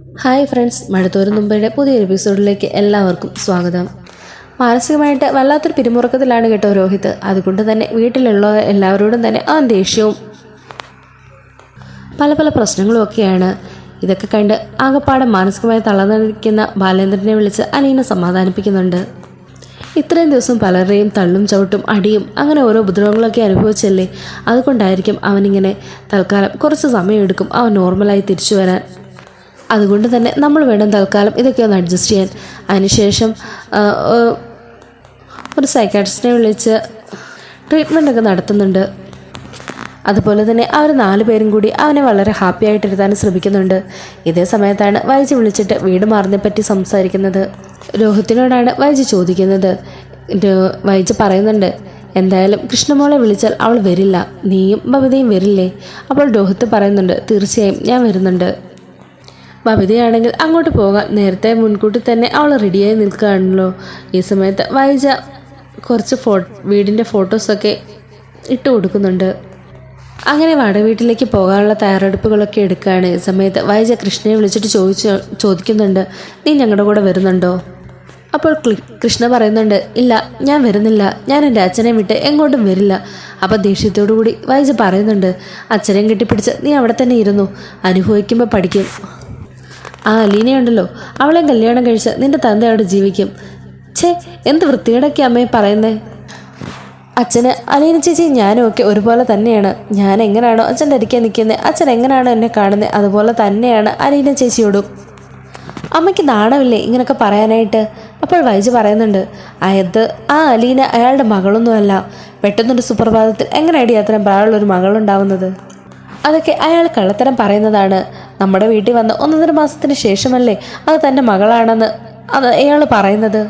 Hi friends, മഴത്തോരും മുമ്പയുടെ പുതിയൊരു എപ്പിസോഡിലേക്ക് എല്ലാവർക്കും സ്വാഗതം. മാനസികമായിട്ട് വല്ലാത്തൊരു പിരിമുറുക്കത്തിലാണ് കേട്ടോ രോഹിത്. അതുകൊണ്ട് തന്നെ വീട്ടിലുള്ള എല്ലാവരോടും തന്നെ അവൻ ദേഷ്യവും പല പല പ്രശ്നങ്ങളും ഒക്കെയാണ്. ഇതൊക്കെ കണ്ട് ആകപ്പാടെ മാനസികമായി തളർന്നിരിക്കുന്ന ബാലേന്ദ്രനെ വിളിച്ച് അലീന സമാധാനിപ്പിക്കുന്നുണ്ട്. ഇത്രയും ദിവസം പലരുടെയും തള്ളും ചവിട്ടും അടിയും അങ്ങനെ ഓരോ ഉപദ്രവങ്ങളൊക്കെ അനുഭവിച്ചല്ലേ, അതുകൊണ്ടായിരിക്കും അവനിങ്ങനെ തൽക്കാലം കുറച്ച് സമയമെടുക്കും അവൻ നോർമലായി തിരിച്ചു വരാൻ. അതുകൊണ്ട് തന്നെ നമ്മൾ വേണം തൽക്കാലം ഇതൊക്കെ ഒന്ന് അഡ്ജസ്റ്റ് ചെയ്യാൻ. അതിനുശേഷം ഒരു സൈക്കാട്രിസ്റ്റിനെ വിളിച്ച് ട്രീറ്റ്മെൻറ്റൊക്കെ നടത്തുന്നുണ്ട്. അതുപോലെ തന്നെ അവർ 4 പേരും കൂടി അവനെ വളരെ ഹാപ്പി ആയിട്ടിരുത്താൻ ശ്രമിക്കുന്നുണ്ട്. ഇതേ സമയത്താണ് വൈജി വിളിച്ചിട്ട് വീട് മാറുന്നതിനെപ്പറ്റി സംസാരിക്കുന്നത്. രോഹിത്തിനോടാണ് വൈജി ചോദിക്കുന്നത്. വൈജി പറയുന്നുണ്ട്, എന്തായാലും കൃഷ്ണമോളെ വിളിച്ചാൽ അവൾ വരില്ല, നീയും ബബിതയും വരില്ലേ? അപ്പോൾ രോഹിത്ത് പറയുന്നുണ്ട്, തീർച്ചയായും ഞാൻ വരുന്നുണ്ട്. ബബിതയാണെങ്കിൽ അങ്ങോട്ട് പോകാൻ നേരത്തെ മുൻകൂട്ടി തന്നെ അവൾ റെഡിയായി നിൽക്കുകയാണല്ലോ. ഈ സമയത്ത് വൈജ കുറച്ച് വീടിൻ്റെ ഫോട്ടോസൊക്കെ ഇട്ട് കൊടുക്കുന്നുണ്ട്. അങ്ങനെ വീട്ടിലേക്ക് പോകാനുള്ള തയ്യാറെടുപ്പുകളൊക്കെ എടുക്കുകയാണ്. ഈ സമയത്ത് വൈജ കൃഷ്ണയെ വിളിച്ചിട്ട് ചോദിക്കുന്നുണ്ട്, നീ ഞങ്ങളുടെ കൂടെ വരുന്നുണ്ടോ? അപ്പോൾ കൃഷ്ണ പറയുന്നുണ്ട്, ഇല്ല, ഞാൻ വരുന്നില്ല, ഞാൻ എൻ്റെ അച്ഛനെ വിട്ട് എങ്ങോട്ടും വരില്ല. അപ്പോൾ ദേഷ്യത്തോടു കൂടി വൈജ പറയുന്നുണ്ട്, അച്ഛനെയും കെട്ടിപ്പിടിച്ച് നീ അവിടെ തന്നെ ഇരുന്നു, അനുഭവിക്കുമ്പോൾ പഠിക്കും. ആ അലീനയുണ്ടല്ലോ, അവളെ കല്യാണം കഴിച്ച് നിന്റെ തന്ത അവിടെ ജീവിക്കും. ഛേ, എന്ത് വൃത്തികേടൊക്കെ അമ്മയെ പറയുന്നേ. അച്ഛന് അലീന ചേച്ചി ഞാനും ഒക്കെ ഒരുപോലെ തന്നെയാണ്. ഞാൻ എങ്ങനെയാണോ അച്ഛൻ്റെ അരിക്കാൻ നിൽക്കുന്നത്, അച്ഛൻ എങ്ങനെയാണോ എന്നെ കാണുന്നത്, അതുപോലെ തന്നെയാണ് അലീന ചേച്ചിയോടും. അമ്മയ്ക്ക് നാണമില്ലേ ഇങ്ങനെയൊക്കെ പറയാനായിട്ട്? അപ്പോൾ വൈജ് പറയുന്നുണ്ട്, ആ അലീന അയാളുടെ മകളൊന്നുമല്ല. പെട്ടെന്നൊരു സുപ്രഭാതത്തിൽ എങ്ങനെയാണ് അത്രയും പ്രായമുള്ളൊരു മകളുണ്ടാവുന്നത്? അതൊക്കെ അയാൾ കള്ളത്തരം പറയുന്നതാണ്. നമ്മുടെ വീട്ടിൽ വന്ന് 1.5 മാസത്തിന് ശേഷമല്ലേ അത് തൻ്റെ മകളാണെന്ന് അയാൾ പറയുന്നത്.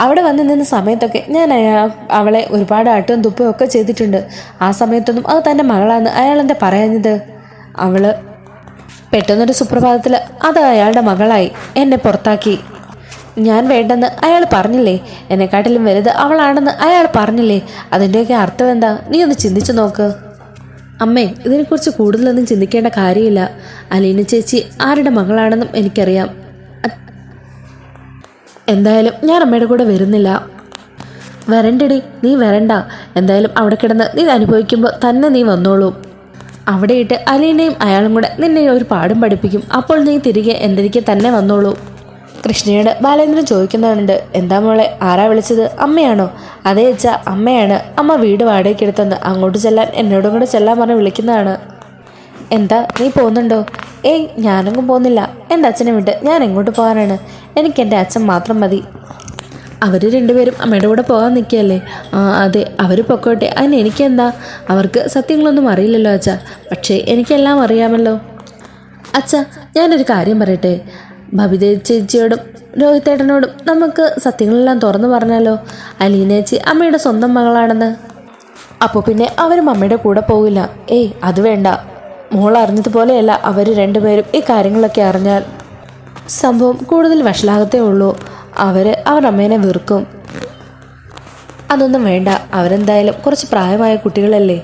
അവിടെ വന്ന് നിന്ന സമയത്തൊക്കെ ഞാൻ അവളെ ഒരുപാട് ആട്ടും തുപ്പും ഒക്കെ ചെയ്തിട്ടുണ്ട്. ആ സമയത്തൊന്നും അത് തൻ്റെ മകളാണെന്ന് അയാൾ എന്താ പറയുന്നത്? അവൾ പെട്ടെന്നൊരു സുപ്രഭാതത്തിൽ അത് അയാളുടെ മകളായി എന്നെ പുറത്താക്കി. ഞാൻ വേണ്ടെന്ന് അയാൾ പറഞ്ഞില്ലേ? എന്നെക്കാട്ടിലും വലുത് അവളാണെന്ന് അയാൾ പറഞ്ഞില്ലേ? അതിൻ്റെയൊക്കെ അർത്ഥം എന്താ? നീ ഒന്ന് ചിന്തിച്ചു നോക്ക്. അമ്മേ, ഇതിനെക്കുറിച്ച് കൂടുതലൊന്നും ചിന്തിക്കേണ്ട കാര്യമില്ല. അലീന ചേച്ചി ആരുടെ മകളാണെന്നും എനിക്കറിയാം. എന്തായാലും ഞാൻ അമ്മയുടെ കൂടെ വരുന്നില്ല. വരണ്ടടി, നീ വരണ്ട. എന്തായാലും അവിടെ കിടന്ന് നീ അനുഭവിക്കുമ്പോൾ തന്നെ നീ വന്നോളൂ. അവിടെയിട്ട് അലീനയും അയാളും കൂടെ നിന്നെ ഒരു പാഠം പഠിപ്പിക്കും. അപ്പോൾ നീ തിരികെ എൻ്റെ അരികെ തന്നെ വന്നോളൂ. കൃഷ്ണയോട് ബാലേന്ദ്രൻ ചോദിക്കുന്നുണ്ട്, എന്താ മോളെ, ആരാ വിളിച്ചത്? അമ്മയാണോ? അതേ അച്ഛാ, അമ്മയാണ്. അമ്മ വീട് വാടകയ്ക്ക് എടുത്തെന്ന് അങ്ങോട്ട് ചെല്ലാൻ എന്നോടും കൂടെ ചെല്ലാൻ പറഞ്ഞ് വിളിക്കുന്നതാണ്. എന്താ, നീ പോകുന്നുണ്ടോ? ഏയ്, ഞാനൊന്നും പോകുന്നില്ല. എൻ്റെ അച്ഛനെ വിട്ട് ഞാൻ എങ്ങോട്ട് പോകാനാണ്? എനിക്ക് എൻ്റെ അച്ഛൻ മാത്രം മതി. അവർ 2 പേരും അമ്മയുടെ കൂടെ പോകാൻ നിൽക്കുകയല്ലേ? അതെ, അവർ പൊക്കോട്ടെ, അതിന് എനിക്കെന്താ? അവർക്ക് സത്യങ്ങളൊന്നും അറിയില്ലല്ലോ അച്ഛാ. പക്ഷേ എനിക്കെല്ലാം അറിയാമല്ലോ. അച്ഛാ, ഞാനൊരു കാര്യം പറയട്ടെ. ബബിത ചേച്ചിയോടും രോഹിത്തേട്ടനോടും നമുക്ക് സത്യങ്ങളെല്ലാം തുറന്നു പറഞ്ഞാലോ? അലീന ചേച്ചി അമ്മയുടെ സ്വന്തം മകളാണെന്ന്. അപ്പോൾ പിന്നെ അവരും അമ്മയുടെ കൂടെ പോകില്ല. ഏയ്, അത് വേണ്ട. മോൾ അറിഞ്ഞതുപോലെയല്ല അവർ 2 പേരും. ഈ കാര്യങ്ങളൊക്കെ അറിഞ്ഞാൽ സംഭവം കൂടുതൽ വഷളാകത്തേ ഉള്ളൂ. അവർ അമ്മേനെ വെറുക്കും. അതൊന്നും വേണ്ട. അവരെന്തായാലും കുറച്ച് പ്രായമായ കുട്ടികളല്ലേ,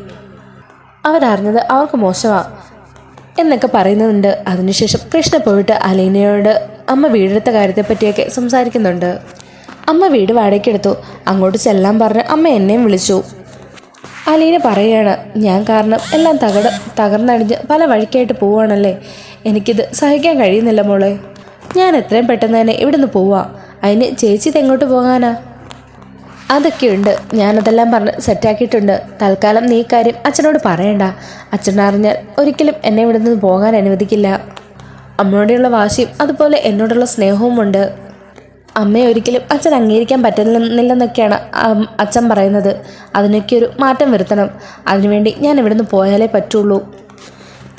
അവരറിഞ്ഞത് അവർക്ക് മോശമാണ് എന്നൊക്കെ പറയുന്നുണ്ട്. അതിനുശേഷം കൃഷ്ണ പോയിട്ട് അലീനയോട് അമ്മ വീടെടുത്ത കാര്യത്തെപ്പറ്റിയൊക്കെ സംസാരിക്കുന്നുണ്ട്. അമ്മ വീട് വാടകയ്ക്കെടുത്തു, അങ്ങോട്ട് ചെല്ലാൻ പറഞ്ഞ് അമ്മ എന്നെയും വിളിച്ചു. അലീന പറയുകയാണ്, ഞാൻ കാരണം എല്ലാം തകർന്നടിഞ്ഞ് പല വഴിക്കായിട്ട് പോവുകയാണല്ലേ. എനിക്കിത് സഹിക്കാൻ കഴിയുന്നില്ല മോളെ. ഞാൻ എത്രയും പെട്ടെന്ന് തന്നെ ഇവിടുന്ന് പോവാം. അതിന് ചേച്ചി ഇതെങ്ങോട്ട് പോകാനാ? അതൊക്കെയുണ്ട്, ഞാനതെല്ലാം പറഞ്ഞ് സെറ്റാക്കിയിട്ടുണ്ട്. തൽക്കാലം നീ കാര്യം അച്ഛനോട് പറയണ്ട. അച്ഛനറിഞ്ഞാൽ ഒരിക്കലും എന്നെ ഇവിടെ നിന്ന് പോകാൻ അനുവദിക്കില്ല. അമ്മയോടുള്ള വാശിയും അതുപോലെ എന്നോടുള്ള സ്നേഹവും ഉണ്ട്. അമ്മയെ ഒരിക്കലും അച്ഛൻ അംഗീകരിക്കാൻ പറ്റുന്നില്ലെന്നൊക്കെയാണ് അച്ഛൻ പറയുന്നത്. അതിനൊക്കെ ഒരു മാറ്റം വരുത്തണം. അതിനുവേണ്ടി ഞാൻ ഇവിടുന്ന് പോയാലേ പറ്റുള്ളൂ.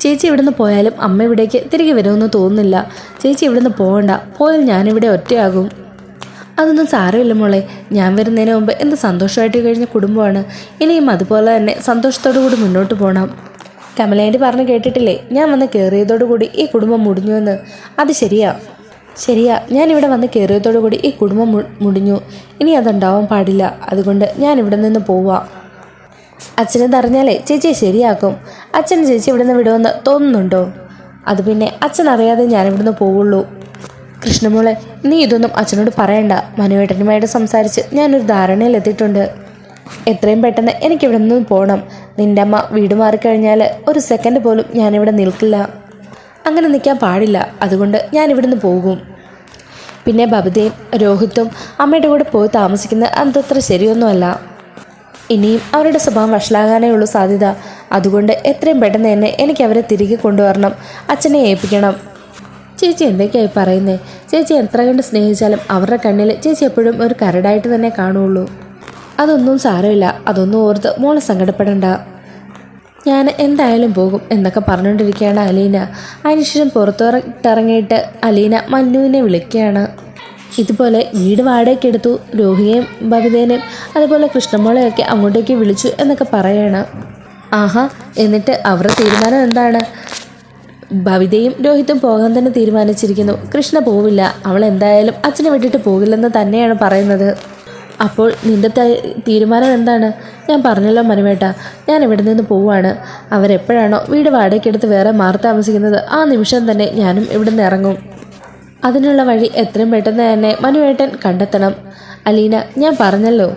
ചേച്ചി ഇവിടുന്ന് പോയാലും അമ്മ ഇവിടേക്ക് തിരികെ വരുമെന്ന് തോന്നുന്നില്ല. ചേച്ചി ഇവിടുന്ന് പോകണ്ട. പോയാൽ ഞാനിവിടെ ഒറ്റയാകും. അതൊന്നും സാരമില്ല മോളെ. ഞാൻ വരുന്നതിന് മുമ്പ് എന്ത് സന്തോഷമായിട്ട് കഴിഞ്ഞ കുടുംബമാണ്. ഇനിയും അതുപോലെ തന്നെ സന്തോഷത്തോടു കൂടി മുന്നോട്ട് പോകണം. കമലേൻ്റെ പറഞ്ഞ് കേട്ടിട്ടില്ലേ, ഞാൻ വന്ന് കയറിയതോടുകൂടി ഈ കുടുംബം മുടിഞ്ഞുവെന്ന്? അത് ശരിയാ. ഞാനിവിടെ വന്ന് കയറിയതോടുകൂടി ഈ കുടുംബം മുടിഞ്ഞു. ഇനി അതുണ്ടാവാൻ പാടില്ല. അതുകൊണ്ട് ഞാൻ ഇവിടെ നിന്ന് പോവാം. അച്ഛനെന്നറിഞ്ഞാലേ ചേച്ചിയെ ശരിയാക്കും. അച്ഛൻ ചേച്ചി ഇവിടെ നിന്ന് വിടുമെന്ന് തോന്നുന്നുണ്ടോ? അത് പിന്നെ അച്ഛൻ അറിയാതെ ഞാനിവിടുന്ന് പോവുള്ളൂ. കൃഷ്ണമോളെ, നീ ഇതൊന്നും അച്ഛനോട് പറയണ്ട. മനുവേട്ടനുമായിട്ട് സംസാരിച്ച് ഞാനൊരു ധാരണയിലെത്തിയിട്ടുണ്ട്. എത്രയും പെട്ടെന്ന് എനിക്കിവിടെ നിന്ന് പോകണം. നിൻ്റെ അമ്മ വീട് മാറിക്കഴിഞ്ഞാൽ ഒരു സെക്കൻഡ് പോലും ഞാനിവിടെ നിൽക്കില്ല. അങ്ങനെ നിൽക്കാൻ പാടില്ല. അതുകൊണ്ട് ഞാനിവിടുന്ന് പോകും. പിന്നെ ബബിതയും രോഹിത്തും അമ്മയുടെ കൂടെ പോയി താമസിക്കുന്നത് അതത്ര ശരിയൊന്നുമല്ല. ഇനിയും അവരുടെ സ്വഭാവം വഷളാകാനേ ഉള്ളൂ സാധ്യത. അതുകൊണ്ട് എത്രയും പെട്ടെന്ന് തന്നെ എനിക്ക് അവരെ തിരികെ കൊണ്ടുവരണം. അച്ഛനെ ഏൽപ്പിക്കണം. ചേച്ചി എന്തൊക്കെയായി പറയുന്നേ? ചേച്ചി എത്ര കണ്ട് സ്നേഹിച്ചാലും അവരുടെ കണ്ണിൽ ചേച്ചി എപ്പോഴും ഒരു കരടായിട്ട് തന്നെ കാണുള്ളൂ. അതൊന്നും സാരമില്ല. അതൊന്നും ഓർത്ത് മോളെ സങ്കടപ്പെടണ്ട. ഞാൻ എന്തായാലും പോകും എന്നൊക്കെ പറഞ്ഞുകൊണ്ടിരിക്കുകയാണ് അലീന. അതിനുശേഷം പുറത്തിറങ്ങിയിട്ട് അലീന മന്നുവിനെ വിളിക്കുകയാണ്. ഇതുപോലെ വീട് വാടകയ്ക്ക് എടുത്തു. രോഹിയെയും ബബിതേനെയും അതുപോലെ കൃഷ്ണമോളെയൊക്കെ അങ്ങോട്ടേക്ക് വിളിച്ചു എന്നൊക്കെ പറയാണ്. ആഹാ, എന്നിട്ട് അവരുടെ തീരുമാനം എന്താണ്? ബബിതയും രോഹിത്തും പോകാൻ തന്നെ തീരുമാനിച്ചിരിക്കുന്നു. കൃഷ്ണ പോവില്ല. അവൾ എന്തായാലും അച്ഛനെ വിട്ടിട്ട് പോകില്ലെന്ന് തന്നെയാണ് പറയുന്നത്. അപ്പോൾ നിൻ്റെ തീരുമാനം എന്താണ്? ഞാൻ പറഞ്ഞല്ലോ മനുവേട്ട, ഞാൻ ഇവിടെ നിന്ന് പോവുകയാണ്. അവരെപ്പോഴാണോ വീട് വാടകയ്ക്കെടുത്ത് വേറെ മാറി താമസിക്കുന്നത് ആ നിമിഷം തന്നെ ഞാനും ഇവിടെ നിന്ന് ഇറങ്ങും. അതിനുള്ള വഴി എത്രയും പെട്ടെന്ന് തന്നെ മനുവേട്ടൻ കണ്ടെത്തണം. അലീന, ഞാൻ പറഞ്ഞല്ലോ,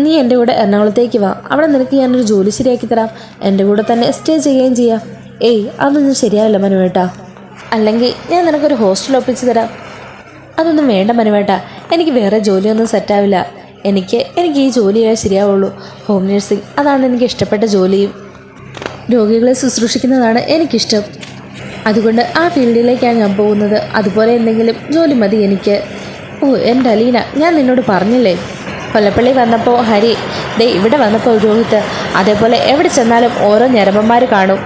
നീ എൻ്റെ കൂടെ എറണാകുളത്തേക്ക് വാ. അവിടെ നിനക്ക് ഞാനൊരു ജോലി ശരിയാക്കി തരാം. എൻ്റെ കൂടെ തന്നെ സ്റ്റേ ചെയ്യുകയും ചെയ്യാം. ഏയ്, അതൊന്നും ശരിയാവില്ല മനുവേട്ട. അല്ലെങ്കിൽ ഞാൻ നിനക്കൊരു ഹോസ്റ്റൽ ഒപ്പിച്ച് തരാം. അതൊന്നും വേണ്ട മനുവേട്ട, എനിക്ക് വേറെ ജോലിയൊന്നും സെറ്റാവില്ല. എനിക്ക് ഈ ജോലിയേ ശരിയാവുള്ളൂ. ഹോം നഴ്സിംഗ്, അതാണ് എനിക്ക് ഇഷ്ടപ്പെട്ട ജോലിയും. രോഗികളെ ശുശ്രൂഷിക്കുന്നതാണ് എനിക്കിഷ്ടം. അതുകൊണ്ട് ആ ഫീൽഡിലേക്കാണ് ഞാൻ പോകുന്നത്. അതുപോലെ എന്തെങ്കിലും ജോലി മതി എനിക്ക്. ഓ എൻ്റെ അലീന, ഞാൻ നിന്നോട് പറഞ്ഞില്ലേ, കൊല്ലപ്പള്ളി വന്നപ്പോൾ ഹരി, ഇവിടെ വന്നപ്പോൾ രോഹിത്ത്, അതേപോലെ എവിടെ ചെന്നാലും ഓരോ ഞരമ്പന്മാർ കാണും.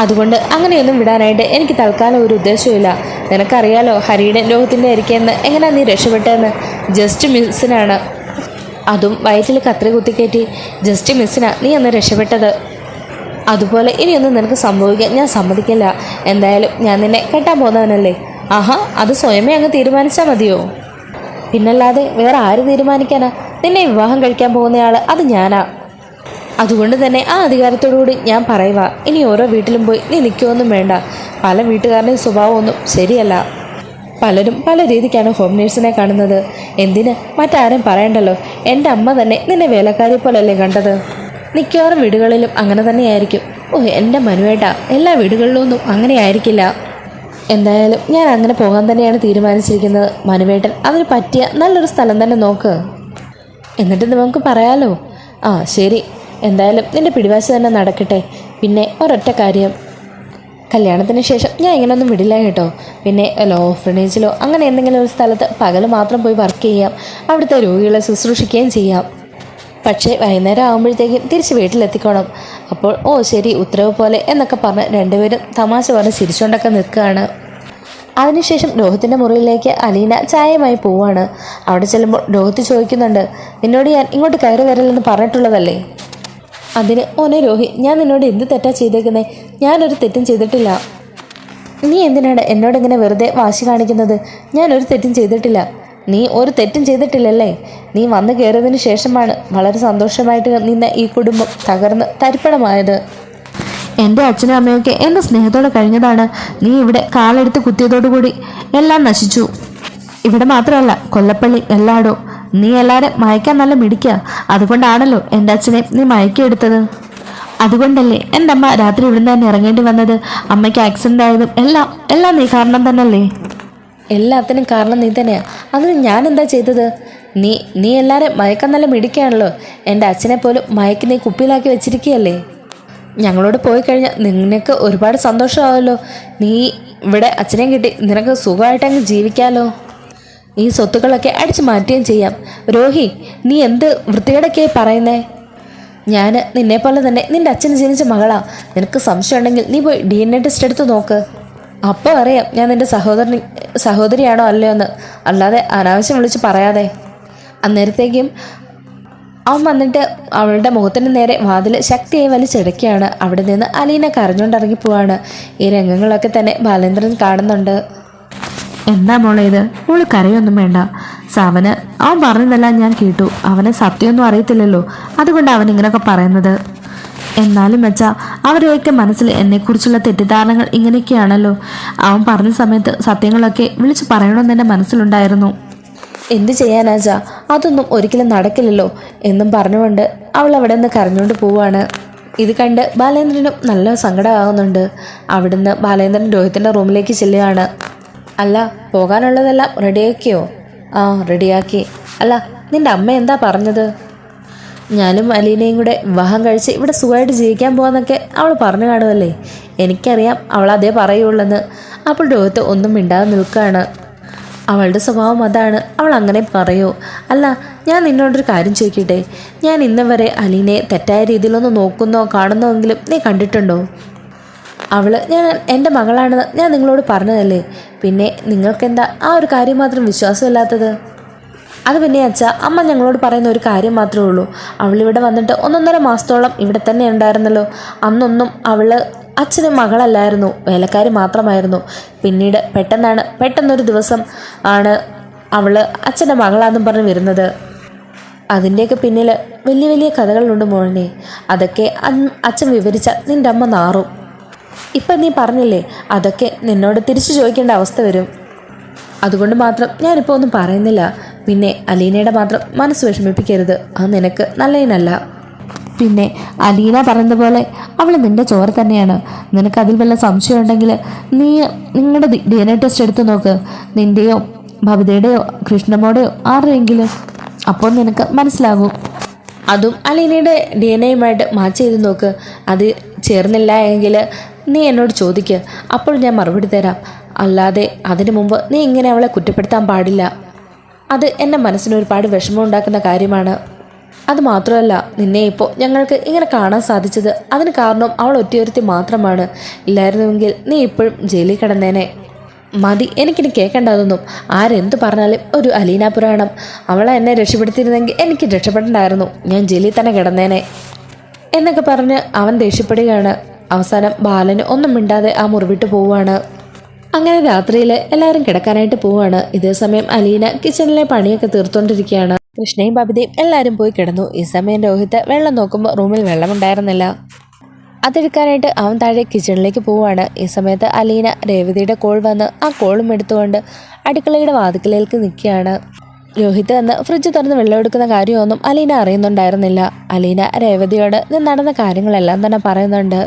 അതുകൊണ്ട് അങ്ങനെയൊന്നും വിടാനായിട്ട് എനിക്ക് തൽക്കാലം ഒരു ഉദ്ദേശമില്ല. നിനക്കറിയാലോ ഹരിയുടെ രോഗത്തിൻ്റെ ഇരിക്കുന്നത് എങ്ങനെയാണ് നീ രക്ഷപ്പെട്ടതെന്ന്. ജസ്റ്റ് മിസ്സിനാണ്, അതും വയറ്റിൽ കത്രി കുത്തിക്കയറ്റി. ജസ്റ്റ് മിസ്സിനാണ് നീ അന്ന് രക്ഷപ്പെട്ടത്. അതുപോലെ ഇനിയൊന്നും നിനക്ക് സംഭവിക്കാൻ ഞാൻ സമ്മതിക്കില്ല. എന്തായാലും ഞാൻ നിന്നെ കെട്ടാൻ പോകുന്നവനല്ലേ. ആഹാ, അത് സ്വയമേ അങ്ങ് തീരുമാനിച്ചാൽ മതിയോ? പിന്നല്ലാതെ വേറെ ആര് തീരുമാനിക്കാനാ? നിന്നെ വിവാഹം കഴിക്കാൻ പോകുന്നയാൾ അത് ഞാനാ. അതുകൊണ്ട് തന്നെ ആ അധികാരത്തോടുകൂടി ഞാൻ പറയുക, ഇനി ഓരോ വീട്ടിലും പോയി നീ നിൽക്കുകയൊന്നും വേണ്ട. പല വീട്ടുകാരുടെയും സ്വഭാവമൊന്നും ശരിയല്ല. പലരും പല രീതിക്കാണ് ഹോം നേഴ്സിനെ കാണുന്നത്. എന്തിന്, മറ്റാരും പറയണ്ടല്ലോ. എൻ്റെ അമ്മ തന്നെ നിന്നെ വേലക്കാരി പോലല്ലേ കണ്ടത്. മിക്കവാറും വീടുകളിലും അങ്ങനെ തന്നെയായിരിക്കും. ഓ എൻ്റെ മനുവേട്ട, എല്ലാ വീടുകളിലൊന്നും അങ്ങനെ ആയിരിക്കില്ല. എന്തായാലും ഞാൻ അങ്ങനെ പോകാൻ തന്നെയാണ് തീരുമാനിച്ചിരിക്കുന്നത്. മനുവേട്ടൻ അതിന് പറ്റിയ നല്ലൊരു സ്ഥലം തന്നെ നോക്ക്. എന്നിട്ട് നമുക്ക് പറയാലോ. ആ ശരി, എന്തായാലും നിൻ്റെ പിടിവാശി തന്നെ നടക്കട്ടെ. പിന്നെ ഒരൊറ്റ കാര്യം, കല്യാണത്തിന് ശേഷം ഞാൻ ഇങ്ങനെയൊന്നും വിടില്ല കേട്ടോ. പിന്നെ ലോ ഓർഫനേജിലോ അങ്ങനെ എന്തെങ്കിലും ഒരു സ്ഥലത്ത് പകൽ മാത്രം പോയി വർക്ക് ചെയ്യാം. അവിടുത്തെ രോഗികളെ ശുശ്രൂഷിക്കുകയും ചെയ്യാം. പക്ഷേ വൈകുന്നേരം ആകുമ്പോഴത്തേക്കും തിരിച്ച് വീട്ടിലെത്തിക്കോണം. അപ്പോൾ ഓ ശരി, ഉത്തരവ് പോലെ എന്നൊക്കെ പറഞ്ഞ് രണ്ടുപേരും തമാശ പറഞ്ഞ് ചിരിച്ചുകൊണ്ടൊക്കെ നിൽക്കുകയാണ്. അതിനുശേഷം രോഹിത്തിൻ്റെ മുറിയിലേക്ക് അലീന ചായയുമായി പോവാണ്. അവിടെ ചെല്ലുമ്പോൾ രോഹിത്ത് ചോദിക്കുന്നുണ്ട്, നിന്നോട് ഞാൻ ഇങ്ങോട്ട് കയറി വരലെന്ന് പറഞ്ഞിട്ടുള്ളതല്ലേ? അതിന് ഓനെ രോഹി, ഞാൻ നിന്നോട് എന്ത് തെറ്റാ ചെയ്തേക്കുന്നേ? ഞാനൊരു തെറ്റും ചെയ്തിട്ടില്ല. നീ എന്തിനാണ് എന്നോടിങ്ങനെ വെറുതെ വാശി കാണിക്കുന്നത്? ഞാനൊരു തെറ്റും ചെയ്തിട്ടില്ല. നീ ഒരു തെറ്റും ചെയ്തിട്ടില്ലല്ലേ? നീ വന്നു കയറിയതിന് ശേഷമാണ് വളരെ സന്തോഷമായിട്ട് നിന്ന ഈ കുടുംബം തകർന്ന് തരിപ്പണമായത്. എൻ്റെ അച്ഛനും അമ്മയൊക്കെ എൻ്റെ സ്നേഹത്തോടെ കഴിഞ്ഞതാണ്. നീ ഇവിടെ കാലെടുത്ത് കുത്തിയതോടുകൂടി എല്ലാം നശിച്ചു. ഇവിടെ മാത്രമല്ല, കൊല്ലപ്പള്ളി എല്ലായിടവും നീ എല്ലാവരും മയക്കാൻ നല്ല മിടിക്കുക. അതുകൊണ്ടാണല്ലോ എൻ്റെ അച്ഛനെ നീ മയക്കിയെടുത്തത്. അതുകൊണ്ടല്ലേ എൻ്റെ അമ്മ രാത്രി ഇവിടുന്ന് തന്നെ ഇറങ്ങേണ്ടി വന്നത്. അമ്മയ്ക്ക് ആക്സിഡൻ്റ് ആയതും എല്ലാം നീ കാരണം തന്നെയല്ലേ? എല്ലാത്തിനും കാരണം നീ തന്നെയാണ്. അതിന് ഞാൻ എന്താ ചെയ്തത്? നീ എല്ലാവരും മയക്കാൻ നല്ല മിടിക്കുകയാണല്ലോ. എൻ്റെ അച്ഛനെ പോലും മയക്ക് നീ കുപ്പിയിലാക്കി വെച്ചിരിക്കുകയല്ലേ. ഞങ്ങളോട് പോയി കഴിഞ്ഞാൽ നിനക്ക് ഒരുപാട് സന്തോഷമാവല്ലോ. നീ ഇവിടെ അച്ഛനെയും കിട്ടി നിനക്ക് സുഖമായിട്ടങ്ങ് ജീവിക്കാമല്ലോ. ഈ സ്വത്തുക്കളൊക്കെ അടിച്ചു മാറ്റുകയും ചെയ്യാം. രോഹി, നീ എന്ത് വൃത്തികേടൊക്കെയായി പറയുന്നേ? ഞാൻ നിന്നെപ്പോലെ തന്നെ നിൻ്റെ അച്ഛന് ജനിച്ച മകളാ. നിനക്ക് സംശയം ഉണ്ടെങ്കിൽ നീ പോയി DNA ടെസ്റ്റ് എടുത്ത് നോക്ക്. അപ്പോൾ അറിയാം ഞാൻ നിൻ്റെ സഹോദരിയാണോ അല്ലയോ എന്ന്. അല്ലാതെ അനാവശ്യം വിളിച്ച് പറയാതെ. അന്നേരത്തേക്കും അവൻ വന്നിട്ട് അവളുടെ മുഖത്തിന് നേരെ വാതിൽ ശക്തിയായി വലിച്ചിടയ്ക്കുകയാണ്. അവിടെ നിന്ന് അലീന കരഞ്ഞുകൊണ്ടിറങ്ങി പോവാണ്. ഈ രംഗങ്ങളൊക്കെ തന്നെ ബാലേന്ദ്രൻ കാണുന്നുണ്ട്. എന്താ മോളെ ഇത്? മോള് കരയൊന്നും വേണ്ട. അവൻ പറഞ്ഞതെല്ലാം ഞാൻ കേട്ടു. അവനെ സത്യമൊന്നും അറിയത്തില്ലല്ലോ, അതുകൊണ്ട് അവൻ ഇങ്ങനെയൊക്കെ പറയുന്നത്. എന്നാലും വെച്ചാ അവരുടെയൊക്കെ മനസ്സിൽ എന്നെക്കുറിച്ചുള്ള തെറ്റിദ്ധാരണകൾ ഇങ്ങനെയൊക്കെയാണല്ലോ. അവൻ പറഞ്ഞ സമയത്ത് സത്യങ്ങളൊക്കെ വിളിച്ചു പറയണമെന്ന് എൻ്റെ മനസ്സിലുണ്ടായിരുന്നു. എന്തു ചെയ്യാനാച്ചാ, അതൊന്നും ഒരിക്കലും നടക്കില്ലല്ലോ എന്നും പറഞ്ഞുകൊണ്ട് അവൾ അവിടെ നിന്ന് കരഞ്ഞുകൊണ്ട് പോവാണ്. ഇത് കണ്ട് ബാലേന്ദ്രനും നല്ല സങ്കടമാകുന്നുണ്ട്. അവിടുന്ന് ബാലേന്ദ്രൻ രോഹിത്തിൻ്റെ റൂമിലേക്ക് ചെല്ലുകയാണ്. അല്ല, പോകാനുള്ളതെല്ലാം റെഡിയാക്കിയോ? ആ, റെഡിയാക്കി. അല്ല, നിന്റെ അമ്മ എന്താ പറഞ്ഞത്? ഞാനും അലീനയും കൂടെ വിവാഹം കഴിച്ച് ഇവിടെ സുഖമായിട്ട് ജീവിക്കാൻ പോകാന്നൊക്കെ അവൾ പറഞ്ഞു കാണുമല്ലേ. എനിക്കറിയാം അവൾ അതേ പറയുള്ളെന്ന്. അപ്പോൾ രോഹിത്ത് ഒന്നും മിണ്ടാതെ നിൽക്കുകയാണ്. അവളുടെ സ്വഭാവം അതാണ്, അവൾ അങ്ങനെ പറയൂ. അല്ല, ഞാൻ നിന്നോടൊരു കാര്യം ചോദിക്കട്ടെ. ഞാൻ ഇന്ന് വരെ അലീനയെ തെറ്റായ രീതിയിലൊന്ന് നോക്കുന്നോ കാണുന്നോയെങ്കിലും നീ കണ്ടിട്ടുണ്ടോ? ഞാൻ എൻ്റെ മകളാണെന്ന് ഞാൻ നിങ്ങളോട് പറഞ്ഞതല്ലേ. പിന്നെ നിങ്ങൾക്കെന്താ ആ ഒരു കാര്യം മാത്രം വിശ്വാസമില്ലാത്തത്? അത് പിന്നെ അച്ഛാ, അമ്മ ഞങ്ങളോട് പറയുന്ന ഒരു കാര്യം മാത്രമേ ഉള്ളൂ. അവളിവിടെ വന്നിട്ട് 1.5 മാസത്തോളം ഇവിടെ തന്നെ ഉണ്ടായിരുന്നല്ലോ. അന്നൊന്നും അവൾ അച്ഛനും മകളല്ലായിരുന്നു, വേലക്കാരി മാത്രമായിരുന്നു. പിന്നീട് പെട്ടെന്നൊരു ദിവസം ആണ് അവൾ അച്ഛൻ്റെ മകളാണെന്നും പറഞ്ഞ് വരുന്നത്. അതിൻ്റെയൊക്കെ പിന്നിൽ വലിയ വലിയ കഥകളുണ്ട് മോളെ. അതൊക്കെ അച്ഛൻ വിവരിച്ച നിൻ്റെ അമ്മ നാറും. ഇപ്പം നീ പറഞ്ഞില്ലേ, അതൊക്കെ നിന്നോട് തിരിച്ചു ചോദിക്കേണ്ട അവസ്ഥ വരും. അതുകൊണ്ട് മാത്രം ഞാനിപ്പോൾ ഒന്നും പറയുന്നില്ല. പിന്നെ അലീനയുടെ മാത്രം മനസ്സ് വിഷമിപ്പിക്കരുത്, അത് നിനക്ക് നല്ലതിനല്ല. പിന്നെ അലീന പറഞ്ഞതുപോലെ അവൾ നിൻ്റെ ചോര തന്നെയാണ്. നിനക്കതിൽ വല്ല സംശയം ഉണ്ടെങ്കിൽ നിങ്ങളുടെ DNA ടെസ്റ്റ് എടുത്ത് നോക്ക്. നിൻ്റെയോ ഭവിതയുടെയോ കൃഷ്ണമ്മയുടെയോ ആരുടെയെങ്കിലും. അപ്പോൾ നിനക്ക് മനസ്സിലാകും. അതും അലീനയുടെ DNA മാച്ച് ചെയ്ത് നോക്ക്. അത് ചേർന്നില്ല എങ്കിൽ നീ എന്നോട് ചോദിക്ക്, അപ്പോൾ ഞാൻ മറുപടി തരാം. അല്ലാതെ അതിനു മുമ്പ് നീ ഇങ്ങനെ അവളെ കുറ്റപ്പെടുത്താൻ പാടില്ല. അത് എൻ്റെ മനസ്സിന് ഒരുപാട് വിഷമം ഉണ്ടാക്കുന്ന കാര്യമാണ്. അത് മാത്രമല്ല, നിന്നെ ഇപ്പോൾ ഞങ്ങൾക്ക് ഇങ്ങനെ കാണാൻ സാധിച്ചത് അതിന് കാരണം അവൾ ഒറ്റയൊരുത്തി മാത്രമാണ്. ഇല്ലായിരുന്നുവെങ്കിൽ നീ ഇപ്പോഴും ജയിലിൽ കിടന്നേനെ. മതി, എനിക്കിനി കേൾക്കേണ്ടതൊന്നും. ആരെന്തു പറഞ്ഞാലും ഒരു അലീന പുരാണം. അവളെ എന്നെ രക്ഷപ്പെടുത്തിയിരുന്നെങ്കിൽ എനിക്ക് രക്ഷപ്പെടണ്ടായിരുന്നു, ഞാൻ ജയിലിൽ തന്നെ കിടന്നേനെ എന്നൊക്കെ പറഞ്ഞ് അവൻ ദേഷ്യപ്പെടുകയാണ്. അവസാനം ബാലന് ഒന്നും മിണ്ടാതെ ആ മുറിവിട്ട് പോവുകയാണ്. അങ്ങനെ രാത്രിയിൽ എല്ലാവരും കിടക്കാനായിട്ട് പോവുകയാണ്. ഇതേ സമയം അലീന കിച്ചണിലെ പണിയൊക്കെ തീർത്തുകൊണ്ടിരിക്കുകയാണ്. കൃഷ്ണയും ബബിതയും എല്ലാവരും പോയി കിടന്നു. ഈ സമയം രോഹിത്ത് വെള്ളം നോക്കുമ്പോൾ റൂമിൽ വെള്ളമുണ്ടായിരുന്നില്ല. അതെടുക്കാനായിട്ട് അവൻ താഴെ കിച്ചണിലേക്ക് പോവുകയാണ്. ഈ സമയത്ത് അലീന രേവതിയുടെ കോൾ വന്ന് ആ കോളും എടുത്തുകൊണ്ട് അടുക്കളയുടെ വാതിക്കലേക്ക് നിൽക്കുകയാണ്. രോഹിത്ത് വന്ന് ഫ്രിഡ്ജ് തുറന്ന് വെള്ളം എടുക്കുന്ന കാര്യമൊന്നും അലീന അറിയുന്നുണ്ടായിരുന്നില്ല. അലീന രേവതിയോട് നടന്ന കാര്യങ്ങളെല്ലാം തന്നെ പറയുന്നുണ്ട്.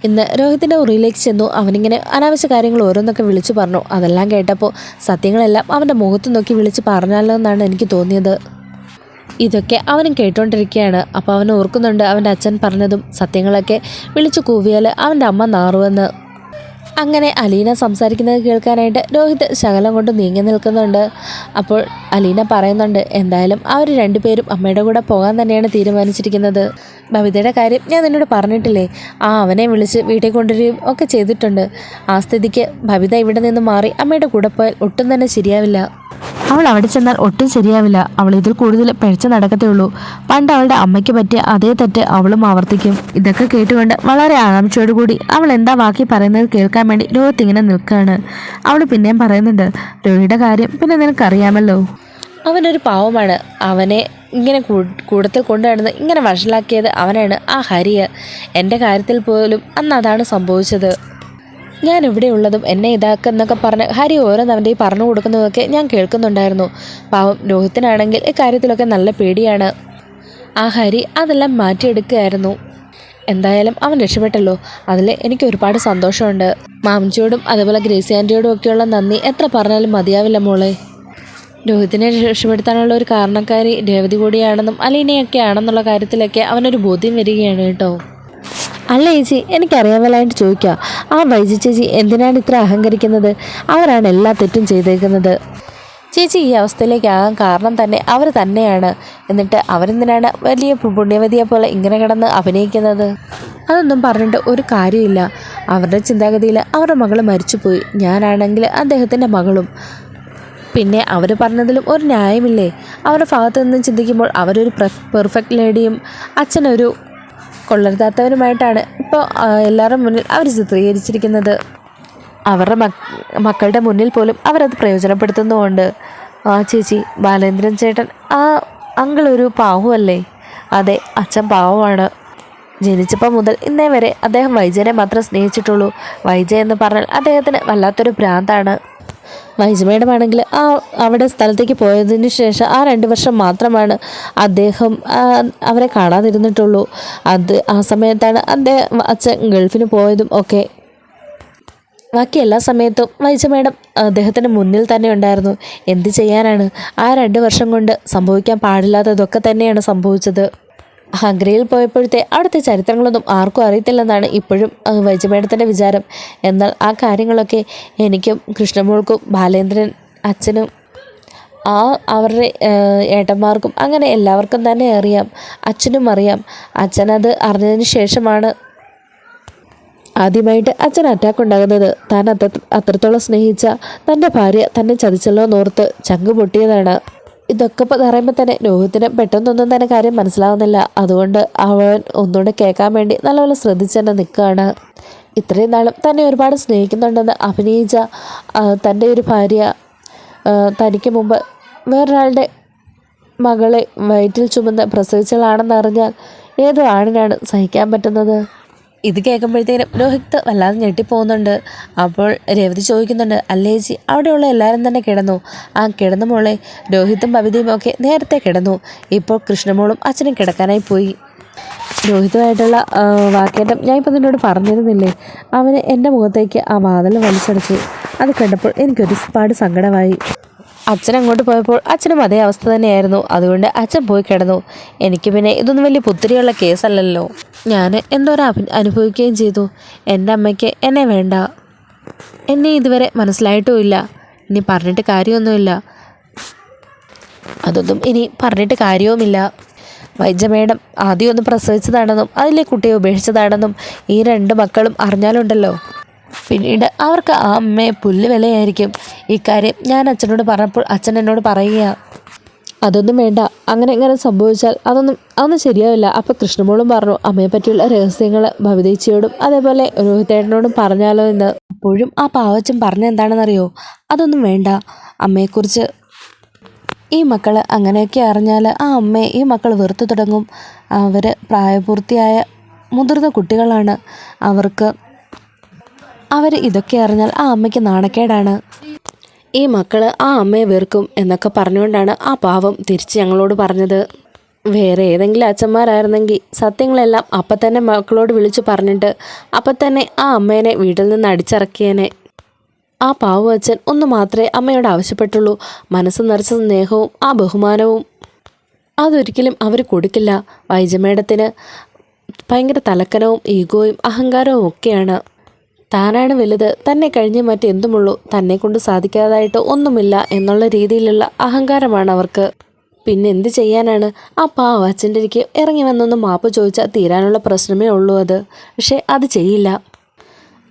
ഇന്ന് രോഹിത്തിൻ്റെ മുറിയിലേക്ക് ചെന്നു. അവനിങ്ങനെ അനാവശ്യ കാര്യങ്ങൾ ഓരോന്നൊക്കെ വിളിച്ചു പറഞ്ഞു. അതെല്ലാം കേട്ടപ്പോൾ സത്യങ്ങളെല്ലാം അവൻ്റെ മുഖത്ത് നോക്കി വിളിച്ച് പറഞ്ഞാലോ എന്നാണ് എനിക്ക് തോന്നിയത്. ഇതൊക്കെ അവനും കേട്ടുകൊണ്ടിരിക്കുകയാണ്. അപ്പോൾ അവൻ ഓർക്കുന്നുണ്ട് അവൻ്റെ അച്ഛൻ പറഞ്ഞതും സത്യങ്ങളൊക്കെ വിളിച്ചു കൂവിയാൽ അവൻ്റെ അമ്മ നാറുവെന്ന്. അങ്ങനെ അലീന സംസാരിക്കുന്നത് കേൾക്കാനായിട്ട് രോഹിത് ശകലം കൊണ്ട് നീങ്ങി നിൽക്കുന്നുണ്ട്. അപ്പോൾ അലീന പറയുന്നുണ്ട്, എന്തായാലും അവർ രണ്ടുപേരും അമ്മയുടെ കൂടെ പോകാൻ തന്നെയാണ് തീരുമാനിച്ചിരിക്കുന്നത്. ബബിതയുടെ കാര്യം ഞാൻ നിന്നോട് പറഞ്ഞിട്ടില്ലേ, അവനെ വിളിച്ച് വീട്ടിൽ കൊണ്ടുവരികയും ഒക്കെ ചെയ്തിട്ടുണ്ട്. ആ സ്ഥിതിക്ക് ബബിത ഇവിടെ നിന്ന് മാറി അമ്മയുടെ കൂടെ പോയാൽ ഒട്ടും തന്നെ ശരിയാവില്ല. അവൾ അവിടെ ചെന്നാൽ ഒട്ടും ശരിയാവില്ല. അവൾ ഇതിൽ കൂടുതൽ പിഴച്ച് നടക്കത്തേ ഉള്ളൂ. പണ്ട് അവളുടെ അമ്മയ്ക്ക് പറ്റിയ അതേ തെറ്റ് അവളും ആവർത്തിക്കും. ഇതൊക്കെ കേട്ടുകൊണ്ട് വളരെ ആകാംക്ഷയോടുകൂടി അവൾ എന്താ ബാക്കി പറയുന്നത് കേൾക്കാൻ വേണ്ടി രോഹിത് ഇങ്ങനെ നിൽക്കുകയാണ്. അവൾ പിന്നെയും പറയുന്നുണ്ട്, രോഹിയുടെ കാര്യം പിന്നെ നിനക്കറിയാമല്ലോ. അവനൊരു പാവമാണ്. അവനെ ഇങ്ങനെ കൂടത്തിൽ കൊണ്ടുനടന്ന് ഇങ്ങനെ വഷളാക്കിയത് അവനാണ്, ആ ഹരിയ. എൻ്റെ കാര്യത്തിൽ പോലും അന്ന് അതാണ് സംഭവിച്ചത്. ഞാൻ ഇവിടെ ഉള്ളതും എന്നെ ഇതാക്കുന്നൊക്കെ പറഞ്ഞ് ഹരി ഓരോന്ന് അവൻ്റെ ഈ പറഞ്ഞു കൊടുക്കുന്നതൊക്കെ ഞാൻ കേൾക്കുന്നുണ്ടായിരുന്നു. പാവം രോഹിത്തിനാണെങ്കിൽ ഇക്കാര്യത്തിലൊക്കെ നല്ല പേടിയാണ്. ആ ഹരി അതെല്ലാം മാറ്റിയെടുക്കുകയായിരുന്നു. എന്തായാലും അവൻ രക്ഷപ്പെട്ടല്ലോ, അതിൽ എനിക്ക് ഒരുപാട് സന്തോഷമുണ്ട്. മാമിച്ചിയോടും അതുപോലെ ഗ്രേസി ആൻറ്റിയോടും ഒക്കെയുള്ള നന്ദി എത്ര പറഞ്ഞാലും മതിയാവില്ല മോളെ. രോഹിത്തിനെ രക്ഷപ്പെടുത്താനുള്ള ഒരു കാരണക്കാരി രേവതി കൂടിയാണെന്നും അലീനയൊക്കെ ആണെന്നുള്ള കാര്യത്തിലൊക്കെ അവനൊരു ബോധ്യം വരികയാണ് കേട്ടോ. അല്ല ചേച്ചി, എനിക്കറിയാമല്ലായിട്ട് ചോദിക്കുക, ആ വൈജി ചേച്ചി എന്തിനാണ് ഇത്ര അഹങ്കരിക്കുന്നത്? അവരാണ് എല്ലാ തെറ്റും ചെയ്തേക്കുന്നത്. ചേച്ചി ഈ അവസ്ഥയിലേക്ക് ആകാൻ കാരണം തന്നെ അവർ തന്നെയാണ്. എന്നിട്ട് അവരെന്തിനാണ് വലിയ പുണ്യവതിയെ പോലെ ഇങ്ങനെ കിടന്ന് അഭിനയിക്കുന്നത്? അതൊന്നും പറഞ്ഞിട്ട് ഒരു കാര്യമില്ല. അവരുടെ ചിന്താഗതിയിൽ അവരുടെ മകൾ മരിച്ചുപോയി, ഞാനാണെങ്കിൽ അദ്ദേഹത്തിൻ്റെ മകളും. പിന്നെ അവർ പറഞ്ഞതിലും ഒരു ന്യായമില്ലേ? അവരുടെ ഭാഗത്തു നിന്നും ചിന്തിക്കുമ്പോൾ അവരൊരു പെർഫെക്റ്റ് ലേഡിയും അച്ഛനൊരു കൊള്ളരുതാത്തവരുമായിട്ടാണ് ഇപ്പോൾ എല്ലാവരുടെ മുന്നിൽ അവർ ചിത്രീകരിച്ചിരിക്കുന്നത്. അവരുടെ മക്കളുടെ മുന്നിൽ പോലും അവരത് പ്രയോജനപ്പെടുത്തുന്നുമുണ്ട്. ചേച്ചി, ബാലേന്ദ്രൻ ചേട്ടൻ ആ അങ്കിൾ ഒരു പാവമല്ലേ? അതെ, അച്ഛൻ പാവമാണ്. ജനിച്ചപ്പോൾ മുതൽ ഇന്നേ വരെ അദ്ദേഹം വൈജയനെ മാത്രം സ്നേഹിച്ചിട്ടുള്ളൂ. വൈജയ് എന്ന് പറഞ്ഞാൽ അദ്ദേഹത്തിന് വല്ലാത്തൊരു ഭ്രാന്താണ്. വൈജ മേഡമാണെങ്കിൽ അവിടെ സ്ഥലത്തേക്ക് പോയതിന് ശേഷം ആ 2 വർഷം മാത്രമാണ് അദ്ദേഹം അവരെ കാണാതിരുന്നിട്ടുള്ളൂ. ആ സമയത്താണ് അച്ഛൻ ഗൾഫിന് പോയതും ഒക്കെ. ബാക്കി എല്ലാ സമയത്തും വൈജ മേഡം അദ്ദേഹത്തിന് മുന്നിൽ തന്നെ ഉണ്ടായിരുന്നു. എന്ത് ചെയ്യാനാണ്, ആ 2 വർഷം കൊണ്ട് സംഭവിക്കാൻ പാടില്ലാത്തതൊക്കെ തന്നെയാണ് സംഭവിച്ചത്. ഹംഗറിയിൽ പോയപ്പോഴത്തെ അവിടുത്തെ ചരിത്രങ്ങളൊന്നും ആർക്കും അറിയത്തില്ലെന്നാണ് ഇപ്പോഴും വൈജ മേഡത്തിൻ്റെ വിചാരം. എന്നാൽ ആ കാര്യങ്ങളൊക്കെ എനിക്കും കൃഷ്ണമോൾക്കും ബാലേന്ദ്രൻ അച്ഛനും അവരുടെ ഏട്ടന്മാർക്കും അങ്ങനെ എല്ലാവർക്കും തന്നെ അറിയാം. അച്ഛനും അറിയാം. അച്ഛനത് അറിഞ്ഞതിന് ശേഷമാണ് ആദ്യമായിട്ട് അച്ഛൻ അറ്റാക്ക് ഉണ്ടാകുന്നത്. താൻ അത്രത്തോളം സ്നേഹിച്ച തൻ്റെ ഭാര്യ തന്നെ ചതിച്ചല്ലോ എന്നോർത്ത് ചങ്ക് പൊട്ടിയതാണ്. ഇതൊക്കെ പറയുമ്പോൾ തന്നെ രോഹിത്തിന് പെട്ടെന്നൊന്നും തന്നെ കാര്യം മനസ്സിലാവുന്നില്ല. അതുകൊണ്ട് അവൻ ഒന്നുകൂടെ കേൾക്കാൻ വേണ്ടി നല്ലപോലെ ശ്രദ്ധിച്ച് തന്നെ നിൽക്കുകയാണ്. ഇത്രയും നാളും തന്നെ ഒരുപാട് സ്നേഹിക്കുന്നുണ്ടെന്ന് അഭിനയിച്ച തൻ്റെ ഒരു ഭാര്യ തനിക്ക് മുമ്പ് വേറൊരാളുടെ മകളെ വയറ്റിൽ ചുമന്ന് പ്രസവിച്ചതാണെന്ന് അറിഞ്ഞാൽ ഏത് ആണിനാണ് സഹിക്കാൻ പറ്റുന്നത്? ഇത് കേൾക്കുമ്പോഴത്തേനും രോഹിത് വല്ലാതെ ഞെട്ടിപ്പോകുന്നുണ്ട്. അപ്പോൾ രേവതി ചോദിക്കുന്നുണ്ട്, അല്ലേ ചേച്ചി അവിടെയുള്ള എല്ലാവരും തന്നെ കിടന്നു? ആ കിടന്ന മോളെ രോഹിത്തും ബബിതയും ഒക്കെ നേരത്തെ കിടന്നു. ഇപ്പോൾ കൃഷ്ണമോളും അച്ഛനും കിടക്കാനായി പോയി. രോഹിതുമായിട്ടുള്ള വാക്കേറ്റം ഞാൻ ഇപ്പോൾ നിന്നോട് പറഞ്ഞിരുന്നില്ലേ? അവന് എൻ്റെ മുഖത്തേക്ക് ആ വാതിൽ വലിച്ചടച്ചു. അത് കണ്ടപ്പോൾ എനിക്കൊരുപാട് സങ്കടമായി. അച്ഛൻ അങ്ങോട്ട് പോയപ്പോൾ അച്ഛനും അതേ അവസ്ഥ തന്നെയായിരുന്നു. അതുകൊണ്ട് അച്ഛൻ പോയി കിടന്നു. എനിക്ക് പിന്നെ ഇതൊന്നും വലിയ പുത്തിരിയുള്ള കേസല്ലല്ലോ. ഞാൻ എന്തോരം അനുഭവിക്കുകയും ചെയ്തു. എൻ്റെ അമ്മയ്ക്ക് എന്നെ വേണ്ട. എന്നെ ഇതുവരെ മനസ്സിലായിട്ടുമില്ല. ഇനി പറഞ്ഞിട്ട് കാര്യമൊന്നുമില്ല. അതൊന്നും ഇനി പറഞ്ഞിട്ട് കാര്യവുമില്ല. വൈജ മേഡം ആദ്യം ഒന്ന് പ്രസവിച്ചതാണെന്നും അതിലെ കുട്ടിയെ ഉപേക്ഷിച്ചതാണെന്നും ഈ 2 മക്കളും അറിഞ്ഞാലുണ്ടല്ലോ, പിന്നീട് അവർക്ക് ആ അമ്മയെ പുല്ല് വിലയായിരിക്കും. ഇക്കാര്യം ഞാൻ അച്ഛനോട് പറഞ്ഞപ്പോൾ അച്ഛൻ എന്നോട് പറയുക, അതൊന്നും വേണ്ട, അങ്ങനെ സംഭവിച്ചാൽ അതൊന്നും ശരിയാവില്ല. അപ്പോൾ കൃഷ്ണമോളും പറഞ്ഞു, അമ്മയെ പറ്റിയുള്ള രഹസ്യങ്ങൾ ഭവിതേച്ചിയോടും അതേപോലെ രോഹിതേട്ടനോടും പറഞ്ഞാലോ എന്ന്. അപ്പോഴും ആ പാവച്ചൻ പറഞ്ഞെന്താണെന്നറിയോ? അതൊന്നും വേണ്ട. അമ്മയെക്കുറിച്ച് ഈ മക്കൾ അങ്ങനെയൊക്കെ അറിഞ്ഞാൽ ആ അമ്മയെ ഈ മക്കൾ വെറുത്തു തുടങ്ങും. അവർ പ്രായപൂർത്തിയായ മുതിർന്ന കുട്ടികളാണ്. അവർ ഇതൊക്കെ അറിഞ്ഞാൽ ആ അമ്മയ്ക്ക് നാണക്കേടാണ്. ഈ മക്കൾ ആ അമ്മയെ വെറുക്കും എന്നൊക്കെ പറഞ്ഞുകൊണ്ടാണ് ആ പാവം തിരിച്ച് ഞങ്ങളോട് പറഞ്ഞത്. വേറെ ഏതെങ്കിലും അച്ഛന്മാരായിരുന്നെങ്കിൽ സത്യങ്ങളെല്ലാം അപ്പം തന്നെ മക്കളോട് വിളിച്ചു പറഞ്ഞിട്ട് അപ്പം തന്നെ ആ അമ്മേനെ വീട്ടിൽ നിന്ന് അടിച്ചിറക്കിയേനെ. ആ പാവം അച്ഛൻ ഒന്ന് മാത്രമേ അമ്മയോട് ആവശ്യപ്പെട്ടുള്ളൂ, മനസ്സ് നിറച്ച സ്നേഹവും ആ ബഹുമാനവും. അതൊരിക്കലും അവർ കൊടുക്കില്ല. വൈജ മേഡത്തിന് ഭയങ്കര തലക്കനവും ഈഗോയും അഹങ്കാരവും ഒക്കെയാണ്. താനാണ് വലുത്, തന്നെ കഴിഞ്ഞ് മറ്റെന്തുമുള്ളൂ, തന്നെ കൊണ്ട് സാധിക്കാതായിട്ട് ഒന്നുമില്ല എന്നുള്ള രീതിയിലുള്ള അഹങ്കാരമാണ് അവർക്ക്. പിന്നെ എന്ത് ചെയ്യാനാണ്? ആ പാവ അച്ഛൻ്റെ എനിക്ക് ഇറങ്ങി വന്നൊന്ന് മാപ്പ് ചോദിച്ചാൽ തീരാനുള്ള പ്രശ്നമേ ഉള്ളൂ അത്. പക്ഷേ അത് ചെയ്യില്ല.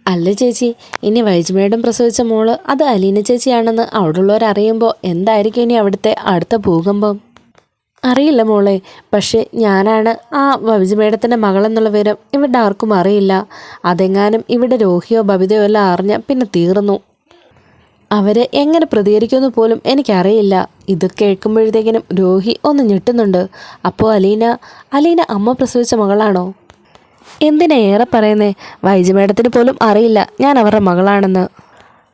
അല്ല ചേച്ചി, ഇനി വൈജ മേഡം പ്രസവിച്ച മോള് അത് അലീന ചേച്ചിയാണെന്ന് അവിടെയുള്ളവരറിയുമ്പോൾ എന്തായിരിക്കും ഇനി അവിടുത്തെ അടുത്ത ഭൂകമ്പം? അറിയില്ല മോളെ, പക്ഷേ ഞാനാണ് ആ വൈജ മേഡത്തിൻ്റെ മകളെന്നുള്ള വിവരം ഇവിടെ ആർക്കും അറിയില്ല. അതെങ്ങാനും ഇവിടെ രോഹിയോ ബബിതയോ എല്ലാം അറിഞ്ഞാൽ പിന്നെ തീർന്നു. അവർ എങ്ങനെ പ്രതികരിക്കുമെന്ന് പോലും എനിക്കറിയില്ല. ഇത് കേൾക്കുമ്പോഴത്തേക്കിനും രോഹി ഒന്ന് ഞെട്ടുന്നുണ്ട്. അപ്പോൾ അലീന അമ്മ പ്രസവിച്ച മകളാണോ? എന്തിനാ ഏറെ പറയുന്നേ? വൈജ മേഡത്തിന് പോലും അറിയില്ല ഞാൻ അവരുടെ മകളാണെന്ന്.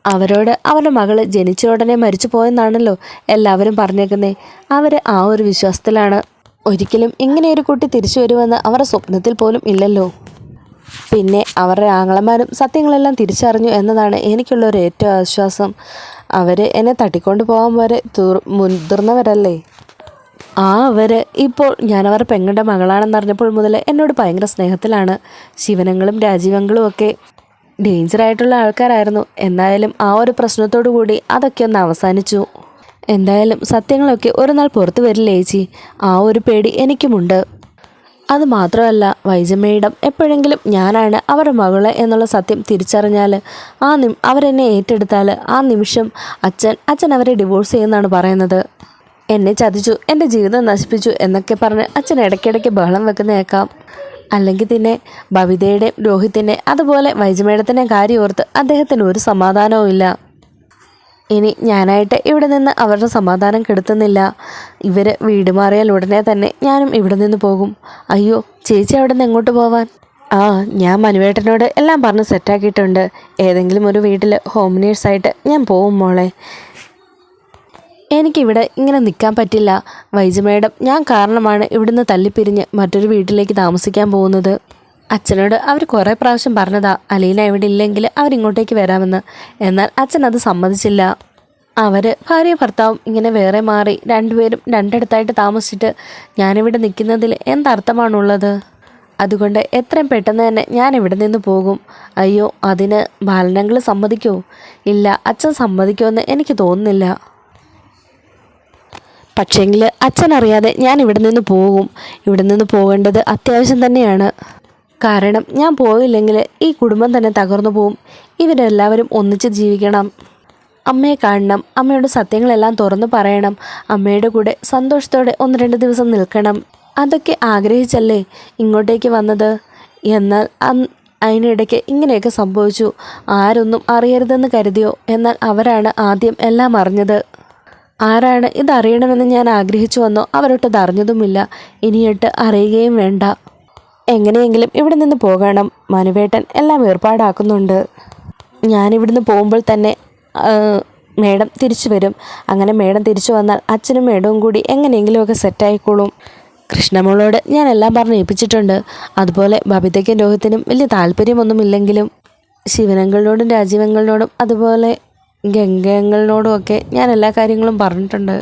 അവരോട് അവരുടെ മകള് ജനിച്ച ഉടനെ മരിച്ചു പോയെന്നാണല്ലോ എല്ലാവരും പറഞ്ഞേക്കുന്നേ. അവർ ആ ഒരു വിശ്വാസത്തിലാണ്. ഒരിക്കലും ഇങ്ങനെയൊരു കുട്ടി തിരിച്ചു വരുമെന്ന് അവരുടെ സ്വപ്നത്തിൽ പോലും ഇല്ലല്ലോ. പിന്നെ അവരുടെ ആങ്ങളമാരും സത്യങ്ങളെല്ലാം തിരിച്ചറിഞ്ഞു എന്നതാണ് എനിക്കുള്ളൊരു ഏറ്റവും ആശ്വാസം. അവർ എന്നെ തട്ടിക്കൊണ്ട് പോകാൻ വരെ മുതിർന്നവരല്ലേ. അവർ ഇപ്പോൾ ഞാനവരുടെ പെങ്ങളുടെ മകളാണെന്നറിഞ്ഞപ്പോൾ മുതൽ എന്നോട് ഭയങ്കര സ്നേഹത്തിലാണ്. ശിവനങ്ങളും രാജീവങ്ങളും ഒക്കെ ഡേഞ്ചറായിട്ടുള്ള ആൾക്കാരായിരുന്നു. എന്തായാലും ആ ഒരു പ്രശ്നത്തോടു കൂടി അതൊക്കെ ഒന്ന് അവസാനിച്ചു. എന്തായാലും സത്യങ്ങളൊക്കെ ഒരു നാൾ പുറത്തു വരില്ലേ ചേച്ചി? ആ ഒരു പേടി എനിക്കുമുണ്ട്. അത് മാത്രമല്ല, വൈജ മേഡം എപ്പോഴെങ്കിലും ഞാനാണ് അവരുടെ മകള് എന്നുള്ള സത്യം തിരിച്ചറിഞ്ഞാൽ അവരെന്നെ ഏറ്റെടുത്താൽ ആ നിമിഷം അച്ഛൻ അവരെ ഡിവോഴ്സ് ചെയ്യുമെന്നാണ് പറയുന്നത്. എന്നെ ചതിച്ചു, എൻ്റെ ജീവിതം നശിപ്പിച്ചു എന്നൊക്കെ പറഞ്ഞ് അച്ഛൻ ഇടയ്ക്കിടയ്ക്ക് ബഹളം വെക്കുന്നേക്കാം. അല്ലെങ്കിൽ തന്നെ ബബിതയുടെ രോഹിത്തിൻ്റെ അതുപോലെ വൈജ മേഡത്തിൻ്റെ കാര്യം ഓർത്ത് അദ്ദേഹത്തിന് ഒരു സമാധാനവും ഇല്ല. ഇനി ഞാനായിട്ട് ഇവിടെ നിന്ന് അവരുടെ സമാധാനം കെടുത്തുന്നില്ല. ഇവർ വീട് മാറിയാൽ ഉടനെ തന്നെ ഞാനും ഇവിടെ നിന്ന് പോകും. അയ്യോ ചേച്ചി അവിടെ നിന്ന് എങ്ങോട്ട് പോവാൻ? ഞാൻ മനുവേട്ടനോട് എല്ലാം പറഞ്ഞ് സെറ്റാക്കിയിട്ടുണ്ട്. ഏതെങ്കിലും ഒരു വീട്ടിൽ ഹോം നേഴ്സായിട്ട് ഞാൻ പോവും മോളെ. എനിക്കിവിടെ ഇങ്ങനെ നിൽക്കാൻ പറ്റില്ല. വൈജു മേഡം ഞാൻ കാരണമാണ് ഇവിടുന്ന് തല്ലിപ്പിരിഞ്ഞ് മറ്റൊരു വീട്ടിലേക്ക് താമസിക്കാൻ പോകുന്നത്. അച്ഛനോട് അവർ കുറേ പ്രാവശ്യം പറഞ്ഞതാ അലീന ഇവിടെ ഇല്ലെങ്കിൽ അവരിങ്ങോട്ടേക്ക് വരാമെന്ന്. എന്നാൽ അച്ഛൻ അത് സമ്മതിച്ചില്ല. അവർ ഭാര്യയും ഭർത്താവും ഇങ്ങനെ വേറെ മാറി രണ്ടുപേരും രണ്ടിടത്തായിട്ട് താമസിച്ചിട്ട് ഞാനിവിടെ നിൽക്കുന്നതിൽ എന്തർത്ഥമാണുള്ളത്? അതുകൊണ്ട് എത്രയും പെട്ടെന്ന് തന്നെ ഞാൻ ഇവിടെ നിന്ന് പോകും. അയ്യോ അതിന് ബാലനങ്ങൾ സമ്മതിക്കുമോ? ഇല്ല, അച്ഛൻ സമ്മതിക്കുമെന്ന് എനിക്ക് തോന്നുന്നില്ല. പക്ഷേങ്കിൽ അച്ഛൻ അറിയാതെ ഞാൻ ഇവിടെ നിന്ന് പോകും. ഇവിടെ നിന്ന് പോകേണ്ടത് അത്യാവശ്യം തന്നെയാണ്. കാരണം ഞാൻ പോയില്ലെങ്കിൽ ഈ കുടുംബം തന്നെ തകർന്നു പോവും. ഇവരെല്ലാവരും ഒന്നിച്ച് ജീവിക്കണം. അമ്മയെ കാണണം. അമ്മയുടെ സത്യങ്ങളെല്ലാം തുറന്നു പറയണം. അമ്മയുടെ കൂടെ സന്തോഷത്തോടെ 1-2 ദിവസം നിൽക്കണം. അതൊക്കെ ആഗ്രഹിച്ചല്ലേ ഇങ്ങോട്ടേക്ക് വന്നത്. എന്നാൽ അതിനിടയ്ക്ക് ഇങ്ങനെയൊക്കെ സംഭവിച്ചു. ആരൊന്നും അറിയരുതെന്ന് കരുതിയോ? എന്നാൽ അവരാണ് ആദ്യം എല്ലാം അറിഞ്ഞത്. ആരാണ് ഇതറിയണമെന്ന് ഞാൻ ആഗ്രഹിച്ചു വന്നോ അവരൊട്ടത് അറിഞ്ഞതുമില്ല. ഇനിയിട്ട് അറിയുകയും വേണ്ട. എങ്ങനെയെങ്കിലും ഇവിടെ നിന്ന് പോകണം. മനുവേട്ടൻ എല്ലാം ഏർപ്പാടാക്കുന്നുണ്ട്. ഞാനിവിടുന്ന് പോകുമ്പോൾ തന്നെ മേഡം തിരിച്ചു വരും. അങ്ങനെ മേഡം തിരിച്ചു വന്നാൽ അച്ഛനും മേഡവും കൂടി എങ്ങനെയെങ്കിലുമൊക്കെ സെറ്റായിക്കോളും. കൃഷ്ണമോളോട് ഞാൻ എല്ലാം പറഞ്ഞ് ഏൽപ്പിച്ചിട്ടുണ്ട്. അതുപോലെ ബബിതയ്ക്കും രോഹിത്തിനും വലിയ താല്പര്യമൊന്നുമില്ലെങ്കിലും ശിവനങ്ങളിനോടും രാജീവങ്ങളിനോടും അതുപോലെ ഗംഗങ്ങളിനോടും ഒക്കെ ഞാൻ എല്ലാ കാര്യങ്ങളും പറഞ്ഞിട്ടുണ്ട്.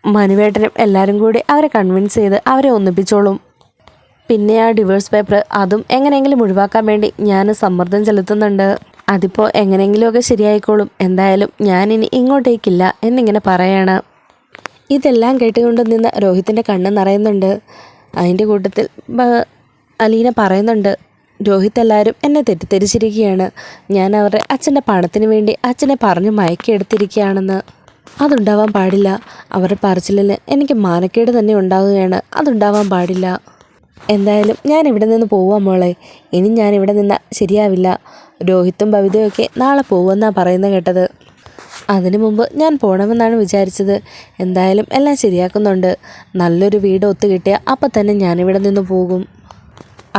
മനുവേട്ടനും എല്ലാവരും കൂടി അവരെ കൺവിൻസ് ചെയ്ത് അവരെ ഒന്നിപ്പിച്ചോളും. പിന്നെ ആ ഡിവോഴ്സ് പേപ്പർ അതും എങ്ങനെയെങ്കിലും ഒഴിവാക്കാൻ വേണ്ടി ഞാൻ സമ്മർദ്ദം ചെലുത്തുന്നുണ്ട്. അതിപ്പോൾ എങ്ങനെയെങ്കിലുമൊക്കെ ശരിയായിക്കോളും. എന്തായാലും ഞാനിനി ഇങ്ങോട്ടേക്കില്ല എന്നിങ്ങനെ പറയാണ്. ഇതെല്ലാം കേട്ടുകൊണ്ട് നിന്ന് രോഹിത്തിൻ്റെ കണ്ണ് നിറയുന്നുണ്ട്. അതിൻ്റെ കൂട്ടത്തിൽ അലീന പറയുന്നുണ്ട്, രോഹിത് എല്ലാവരും എന്നെ തെറ്റിദ്ധരിച്ചിരിക്കുകയാണ്. ഞാൻ അവരുടെ അച്ഛൻ്റെ പണത്തിന് വേണ്ടി അച്ഛനെ പറഞ്ഞ് മയക്കിയെടുത്തിരിക്കുകയാണെന്ന്. അതുണ്ടാവാൻ പാടില്ല. അവരുടെ പറച്ചിലിൽ എനിക്ക് മാനക്കേട് തന്നെ ഉണ്ടാവുകയാണ്. അതുണ്ടാവാൻ പാടില്ല. എന്തായാലും ഞാൻ ഇവിടെ നിന്ന് പോവാം മോളെ. ഇനി ഞാൻ ഇവിടെ നിന്നാൽ ശരിയാവില്ല. രോഹിത്തും ബബിതയും ഒക്കെ നാളെ പോകുമെന്നാണ് പറയുന്നത് കേട്ടത്. അതിനു മുമ്പ് ഞാൻ പോകണമെന്നാണ് വിചാരിച്ചത്. എന്തായാലും എല്ലാം ശരിയാക്കുന്നുണ്ട്. നല്ലൊരു വീട് ഒത്തു കിട്ടിയാൽ അപ്പം തന്നെ ഞാനിവിടെ നിന്ന് പോകും.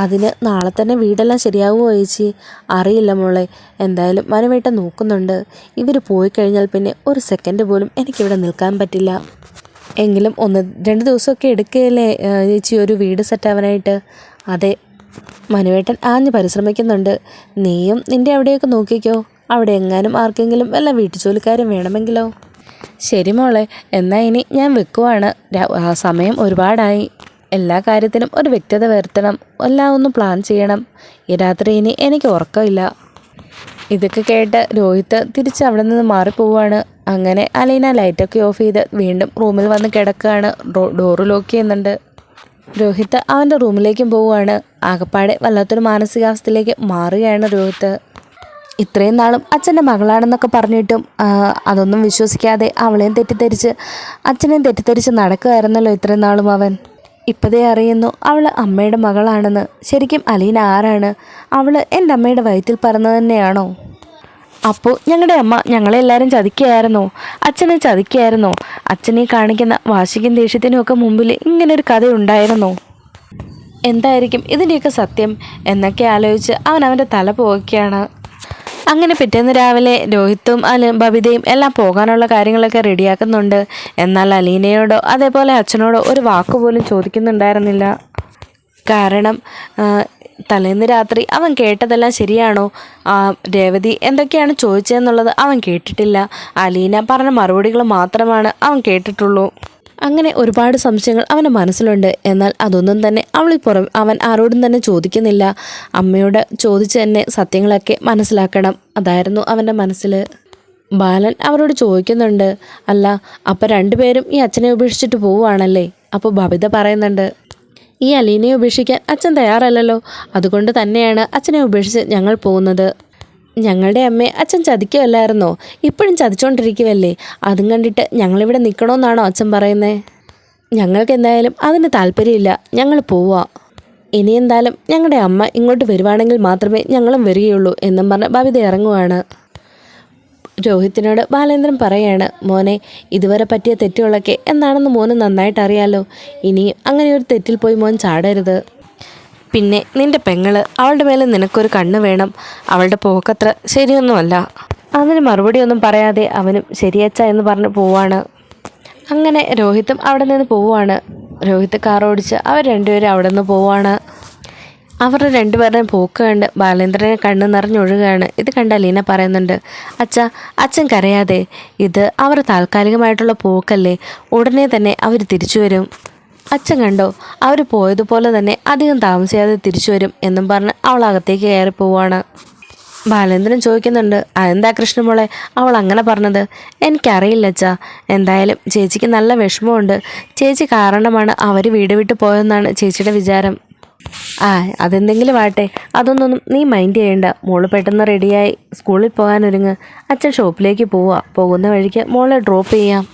അതിന് നാളെ തന്നെ വീടെല്ലാം ശരിയാവുമോ ചേച്ചി? അറിയില്ല മോളെ. എന്തായാലും മനുവേട്ടൻ നോക്കുന്നുണ്ട്. ഇവർ പോയി കഴിഞ്ഞാൽ പിന്നെ ഒരു സെക്കൻഡ് പോലും എനിക്കിവിടെ നിൽക്കാൻ പറ്റില്ല. എങ്കിലും 1-2 ദിവസമൊക്കെ എടുക്കുകയല്ലേ ചേച്ചി ഒരു വീട് സെറ്റാവാനായിട്ട്? അതെ, മനുവേട്ടൻ ആഞ്ഞ് പരിശ്രമിക്കുന്നുണ്ട്. നീയും നിൻ്റെ അവിടെയൊക്കെ നോക്കിക്കോ. അവിടെ എങ്ങാനും ആർക്കെങ്കിലും വല്ല വീട്ടുജോലിക്കാരും വേണമെങ്കിലോ? ശരി മോളെ, എന്നാൽ ഇനി ഞാൻ വെക്കുവാണ്. സമയം ഒരുപാടായി. എല്ലാ കാര്യത്തിനും ഒരു വ്യക്തത വരുത്തണം. എല്ലാം ഒന്ന് പ്ലാൻ ചെയ്യണം. ഈ രാത്രി ഇനി എനിക്ക് ഉറക്കമില്ല. ഇതൊക്കെ കേട്ട് രോഹിത്ത് തിരിച്ച് അവിടെ നിന്ന് മാറിപ്പോവാണ്. അങ്ങനെ അലീന ലൈറ്റൊക്കെ ഓഫ് ചെയ്ത് വീണ്ടും റൂമിൽ വന്ന് കിടക്കുകയാണ്. ഡോറ് ലോക്ക് ചെയ്യുന്നുണ്ട്. രോഹിത്ത് അവൻ്റെ റൂമിലേക്കും പോവുകയാണ്. ആകപ്പാടെ വല്ലാത്തൊരു മാനസികാവസ്ഥയിലേക്ക് മാറുകയാണ് രോഹിത്ത്. ഇത്രയും നാളും അച്ഛൻ്റെ മകളാണെന്നൊക്കെ പറഞ്ഞിട്ടും അതൊന്നും വിശ്വസിക്കാതെ അവളെയും തെറ്റിദ്ധരിച്ച് അച്ഛനെയും തെറ്റിദ്ധരിച്ച് നടക്കുകയായിരുന്നല്ലോ ഇത്രയും നാളും അവൻ. ഇപ്പോഴേ അറിയുന്നു അവൾ അമ്മയുടെ മകളാണെന്ന്. ശരിക്കും അലീന ആരാണ്? അവൾ എൻ്റെ അമ്മയുടെ വയറ്റിൽ പറന്നത് തന്നെയാണോ? അപ്പോൾ ഞങ്ങളുടെ അമ്മ ഞങ്ങളെല്ലാവരും ചതിക്കുകയായിരുന്നോ? അച്ഛനെ ചതിക്കുകയായിരുന്നോ? അച്ഛനെ കാണിക്കുന്ന വാശിക്കും ദേഷ്യത്തിനും ഒക്കെ മുമ്പിൽ ഇങ്ങനൊരു കഥ ഉണ്ടായിരുന്നോ? എന്തായിരിക്കും ഇതിൻ്റെയൊക്കെ സത്യം എന്നൊക്കെ ആലോചിച്ച് അവൻ്റെ തല പോവുകയാണ്. അങ്ങനെ പിറ്റേന്ന് രാവിലെ രോഹിത്തും ബബിതയും എല്ലാം പോകാനുള്ള കാര്യങ്ങളൊക്കെ റെഡിയാക്കുന്നുണ്ട്. എന്നാൽ അലീനയോടോ അതേപോലെ അച്ഛനോടോ ഒരു വാക്കുപോലും ചോദിക്കുന്നുണ്ടായിരുന്നില്ല. കാരണം തലേന്ന് രാത്രി അവൻ കേട്ടതെല്ലാം ശരിയാണോ? രേവതി എന്തൊക്കെയാണ് ചോദിച്ചതെന്നുള്ളത് അവൻ കേട്ടിട്ടില്ല. അലീന പറഞ്ഞ മറുപടികൾ മാത്രമാണ് അവൻ കേട്ടിട്ടുള്ളൂ. അങ്ങനെ ഒരുപാട് സംശയങ്ങൾ അവൻ്റെ മനസ്സിലുണ്ട്. എന്നാൽ അതൊന്നും തന്നെ അവൻ ആരോടും തന്നെ ചോദിക്കുന്നില്ല. അമ്മയോട് ചോദിച്ച് തന്നെ സത്യങ്ങളൊക്കെ മനസ്സിലാക്കണം, അതായിരുന്നു അവൻ്റെ മനസ്സിൽ. ബാലൻ അവരോട് ചോദിക്കുന്നുണ്ട്, അല്ല അപ്പം രണ്ടുപേരും ഈ അച്ഛനെ ഉപേക്ഷിച്ചിട്ട് പോവുകയാണല്ലേ? അപ്പോൾ ബബിത പറയുന്നുണ്ട്, ഈ അലീനയെ ഉപേക്ഷിക്കാൻ അച്ഛൻ തയ്യാറല്ലല്ലോ. അതുകൊണ്ട് തന്നെയാണ് അച്ഛനെ ഉപേക്ഷിച്ച് ഞങ്ങൾ പോകുന്നത്. ഞങ്ങളുടെ അമ്മയെ അച്ഛൻ ചതിക്കുമല്ലായിരുന്നോ? ഇപ്പോഴും ചതിച്ചുകൊണ്ടിരിക്കുമല്ലേ? അതും കണ്ടിട്ട് ഞങ്ങളിവിടെ നിൽക്കണമെന്നാണോ അച്ഛൻ പറയുന്നത്? ഞങ്ങൾക്ക് എന്തായാലും അതിന് താല്പര്യമില്ല. ഞങ്ങൾ പോവാം. ഇനി എന്തായാലും ഞങ്ങളുടെ അമ്മ ഇങ്ങോട്ട് വരുവാണെങ്കിൽ മാത്രമേ ഞങ്ങളും വരികയുള്ളൂ എന്നും പറഞ്ഞ് ബബിത ഇറങ്ങുവാണ്. രോഹിത്തിനോട് ബാലേന്ദ്രൻ പറയാണ്, മോനെ ഇതുവരെ പറ്റിയ തെറ്റുകളൊക്കെ എന്താണെന്ന് മോന് നന്നായിട്ട് അറിയാലോ. ഇനിയും അങ്ങനെ ഒരു തെറ്റിൽ പോയി മോൻ ചാടരുത്. പിന്നെ നിന്റെ പെങ്ങള്, അവളുടെ മേലെ നിനക്കൊരു കണ്ണ് വേണം. അവളുടെ പോക്കത്ര ശരിയൊന്നുമല്ല. അതിന് മറുപടി ഒന്നും പറയാതെ അവനും ശരിയച്ച എന്ന് പറഞ്ഞ് പോവാണ്. അങ്ങനെ രോഹിത്തും അവിടെ നിന്ന് പോവുകയാണ്. രോഹിത്ത് കാർ ഓടിച്ച് അവർ രണ്ടുപേരും അവിടെ നിന്ന് പോവുകയാണ്. അവരുടെ രണ്ടുപേരുടെയും പോക്ക് കണ്ട് ബാലേന്ദ്രനെ കണ്ണ് നിറഞ്ഞൊഴുകയാണ്. ഇത് കണ്ട് അലീന പറയുന്നുണ്ട്, അച്ഛൻ കരയാതെ, ഇത് അവർ താൽക്കാലികമായിട്ടുള്ള പോക്കല്ലേ, ഉടനെ തന്നെ അവർ തിരിച്ചു വരും. അച്ഛൻ കണ്ടോ, അവർ പോയതുപോലെ തന്നെ അധികം താമസിയാതെ തിരിച്ചു വരും എന്നും പറഞ്ഞ് അവൾ അകത്തേക്ക് കയറി പോവാണ്. ബാലേന്ദ്രൻ ചോദിക്കുന്നുണ്ട്, അതെന്താ കൃഷ്ണമോളെ അവൾ അങ്ങനെ പറഞ്ഞത്? എനിക്കറിയില്ല അച്ഛാ. എന്തായാലും ചേച്ചിക്ക് നല്ല വിഷമമുണ്ട്. ചേച്ചി കാരണമാണ് അവർ വീട് വിട്ട് പോയെന്നാണ് ചേച്ചിയുടെ വിചാരം. അതെന്തെങ്കിലും ആട്ടെ, അതൊന്നും നീ മൈൻഡ് ചെയ്യണ്ട. മോള് പെട്ടെന്ന് റെഡിയായി സ്കൂളിൽ പോകാനൊരുങ്ങ്. അച്ഛൻ ഷോപ്പിലേക്ക് പോകുന്ന വഴിക്ക് മോളെ ഡ്രോപ്പ് ചെയ്യാം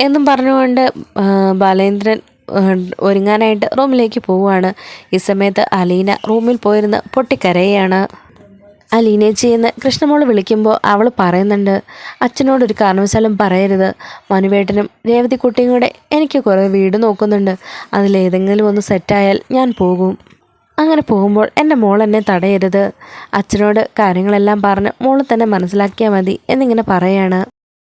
എന്നും പറഞ്ഞുകൊണ്ട് ബാലേന്ദ്രൻ ഒരുങ്ങാനായിട്ട് റൂമിലേക്ക് പോവുകയാണ്. ഈ സമയത്ത് അലീന റൂമിൽ പോയിരുന്ന് പൊട്ടിക്കരയാണ്. അലീനേച്ചി എന്ന് കൃഷ്ണമോള് വിളിക്കുമ്പോൾ അവൾ പറയുന്നുണ്ട്, അച്ഛനോടൊരു കാരണവശാലും പറയരുത്. മനുവേട്ടനും രേവതിക്കുട്ടിയും കൂടെ എനിക്ക് കുറേ വീട് നോക്കുന്നുണ്ട്. അതിലേതെങ്കിലും ഒന്ന് സെറ്റായാൽ ഞാൻ പോകും. അങ്ങനെ പോകുമ്പോൾ എൻ്റെ മോൾ എന്നെ തടയരുത്. അച്ഛനോട് കാര്യങ്ങളെല്ലാം പറഞ്ഞ് മോൾ തന്നെ മനസ്സിലാക്കിയാൽ മതി എന്നിങ്ങനെ പറയാണ്.